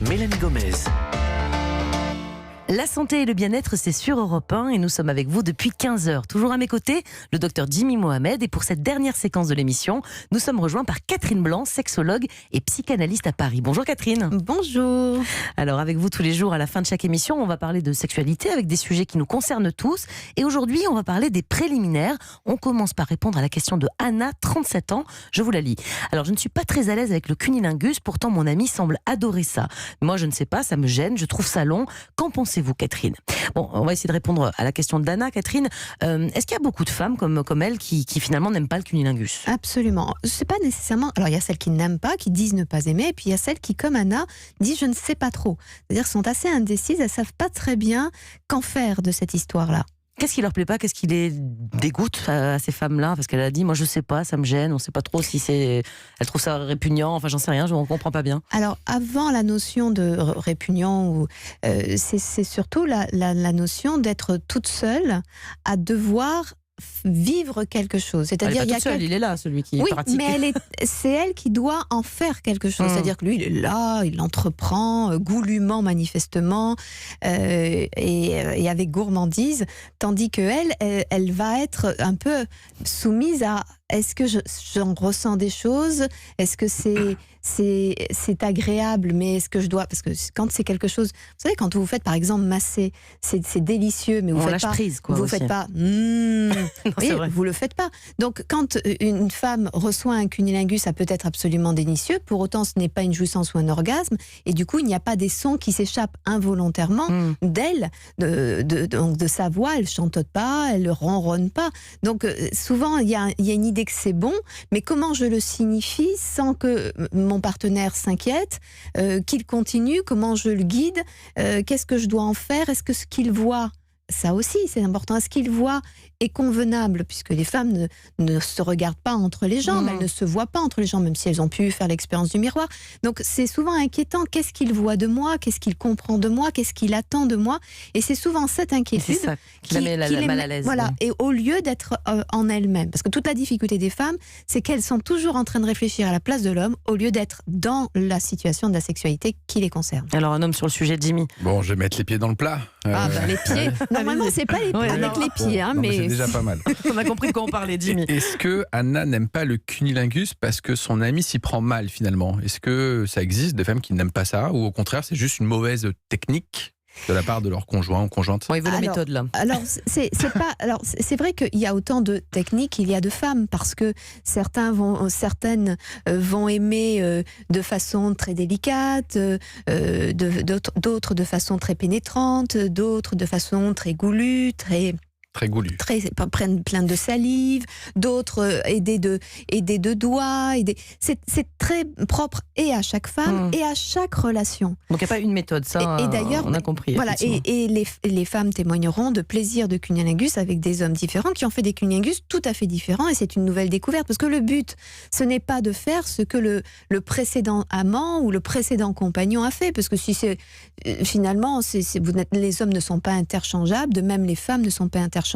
Mélanie Gomez. La santé et le bien-être, c'est sur Europe 1 et nous sommes avec vous depuis 15h. Toujours à mes côtés, le docteur Jimmy Mohamed. Et pour cette dernière séquence de l'émission, nous sommes rejoints par Catherine Blanc, sexologue et psychanalyste à Paris. Bonjour Catherine. Bonjour. Alors avec vous tous les jours, à la fin de chaque émission, on va parler de sexualité avec des sujets qui nous concernent tous. Et aujourd'hui, on va parler des préliminaires. On commence par répondre à la question de Anna, 37 ans. Je vous la lis. Alors je ne suis pas très à l'aise avec le cunnilingus, pourtant mon ami semble adorer ça. Moi je ne sais pas, ça me gêne, je trouve ça long. Qu'en pensez-vous Catherine? Bon, on va essayer de répondre à la question d'Anna. Catherine, est-ce qu'il y a beaucoup de femmes comme elle qui finalement n'aiment pas le cunnilingus? Absolument. C'est pas nécessairement. Alors il y a celles qui n'aiment pas, qui disent ne pas aimer, et puis il y a celles qui, comme Anna, disent je ne sais pas trop. C'est-à-dire qu'elles sont assez indécises, elles savent pas très bien qu'en faire de cette histoire-là. Qu'est-ce qui leur plaît pas? Qu'est-ce qui les dégoûte à ces femmes-là? Parce qu'elle a dit, moi je sais pas, ça me gêne, on sait pas trop si c'est... Elle trouve ça répugnant, enfin j'en sais rien, je ne comprends pas bien. Alors avant la notion de répugnant, c'est surtout la notion d'être toute seule à devoir vivre quelque chose. C'est-à-dire, il est là, celui qui oui, pratique. mais c'est elle qui doit en faire quelque chose. C'est-à-dire que lui, il est là, il entreprend goulûment, manifestement, et avec gourmandise, tandis que elle va être un peu soumise à est-ce que j'en ressens des choses? Est-ce que c'est agréable, mais est-ce que je dois... Parce que quand c'est quelque chose... Vous savez, quand vous faites, par exemple, masser, c'est délicieux, mais vous on faites pas... prise, quoi, vous aussi. faites pas... Non, oui, vous le faites pas. Donc, quand une femme reçoit un cunnilingus, ça peut être absolument délicieux. Pour autant, ce n'est pas une jouissance ou un orgasme. Et du coup, il n'y a pas des sons qui s'échappent involontairement d'elle, de sa voix. Elle chantote pas, elle ronronne pas. Donc, souvent, il y a une idée que c'est bon, mais comment je le signifie sans que mon partenaire s'inquiète, qu'il continue, comment je le guide, qu'est-ce que je dois en faire, est-ce que ce qu'il voit, ça aussi c'est important, est-ce qu'il voit est convenable, puisque les femmes ne se regardent pas entre les jambes, elles ne se voient pas entre les jambes, même si elles ont pu faire l'expérience du miroir. Donc c'est souvent inquiétant, qu'est-ce qu'il voit de moi, qu'est-ce qu'il comprend de moi, qu'est-ce qu'il attend de moi, et c'est souvent cette inquiétude qui la met mal à l'aise. Voilà, et au lieu d'être en elle-même, parce que toute la difficulté des femmes, c'est qu'elles sont toujours en train de réfléchir à la place de l'homme, au lieu d'être dans la situation de la sexualité qui les concerne. Alors un homme sur le sujet, Jimmy. Bon, je vais mettre les pieds dans le plat. Les pieds, normalement c'est pas avec les pieds, mais c'est déjà pas mal. On a compris de quoi on parlait, Jimmy. Est-ce que Anna n'aime pas le cunnilingus parce que son ami s'y prend mal finalement? Est-ce que ça existe des femmes qui n'aiment pas ça, ou au contraire c'est juste une mauvaise technique de la part de leur conjoint ou conjointe? Bon, il veut la méthode là. Alors c'est vrai qu'il y a autant de techniques qu'il y a de femmes, parce que certaines vont aimer de façon très délicate, d'autres de façon très pénétrante, d'autres de façon très goulue, très goulu. Plein de salive, d'autres aidés de doigts. C'est très propre et à chaque femme et à chaque relation. Donc il n'y a pas une méthode, ça et d'ailleurs, on a compris. Voilà, et les femmes témoigneront de plaisir de cunnilingus avec des hommes différents qui ont fait des cunnilingus tout à fait différents, et c'est une nouvelle découverte, parce que le but, ce n'est pas de faire ce que le précédent amant ou le précédent compagnon a fait, parce que si c'est finalement, les hommes ne sont pas interchangeables, de même les femmes ne sont pas interchangeables,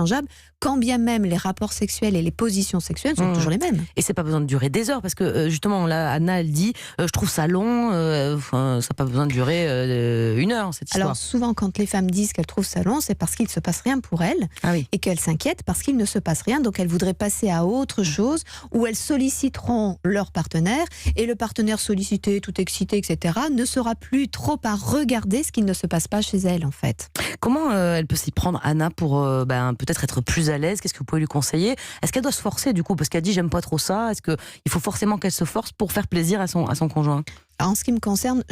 quand bien même les rapports sexuels et les positions sexuelles sont toujours les mêmes. Et c'est pas besoin de durer des heures, parce que justement là, Anna elle dit je trouve ça long, ça n'a pas besoin de durer 1 heure cette histoire. Alors souvent quand les femmes disent qu'elles trouvent ça long, c'est parce qu'il ne se passe rien pour elles, et qu'elles s'inquiètent parce qu'il ne se passe rien, donc elles voudraient passer à autre chose, où elles solliciteront leur partenaire, et le partenaire sollicité, tout excité, etc., ne sera plus trop à regarder ce qu'il ne se passe pas chez elle en fait. Comment elle peut s'y prendre, Anna, pour peut-être être plus à l'aise? Qu'est-ce que vous pouvez lui conseiller? Est-ce qu'elle doit se forcer du coup, parce qu'elle dit j'aime pas trop ça? Est-ce qu'il faut forcément qu'elle se force pour faire plaisir à son conjoint? En ce qui me concerne,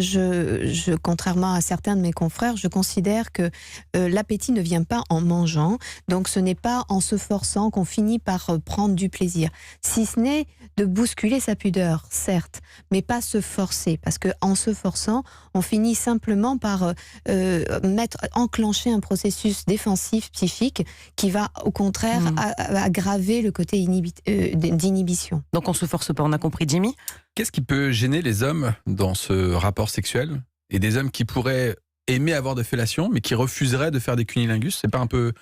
contrairement à certains de mes confrères, je considère que l'appétit ne vient pas en mangeant, donc ce n'est pas en se forçant qu'on finit par prendre du plaisir. Si ce n'est de bousculer sa pudeur, certes, mais pas se forcer, parce qu'en se forçant, on finit simplement par enclencher un processus défensif psychique qui va au contraire aggraver le côté d'inhibition. Donc on se force pas, on a compris, Jimmy? Qu'est-ce qui peut gêner les hommes dans ce rapport sexuel, et des hommes qui pourraient aimer avoir des fellations, mais qui refuseraient de faire des cunnilingus. C'est pas un peu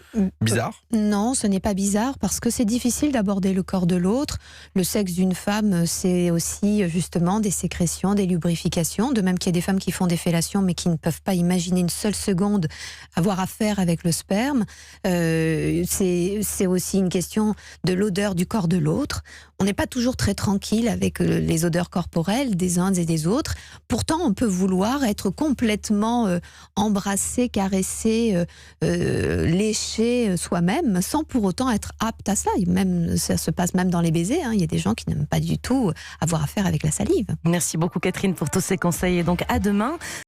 bizarre? Non, ce n'est pas bizarre parce que c'est difficile d'aborder le corps de l'autre. Le sexe d'une femme, c'est aussi justement des sécrétions, des lubrifications. De même qu'il y a des femmes qui font des fellations mais qui ne peuvent pas imaginer une seule seconde avoir affaire avec le sperme. C'est aussi une question de l'odeur du corps de l'autre. On n'est pas toujours très tranquille avec les odeurs corporelles des uns et des autres. Pourtant, on peut vouloir être complètement embrassé, caressé, léché soi-même, sans pour autant être apte à cela. Et même, ça se passe même dans les baisers. Il y a des gens qui n'aiment pas du tout avoir affaire avec la salive. Merci beaucoup Catherine pour tous ces conseils et donc à demain.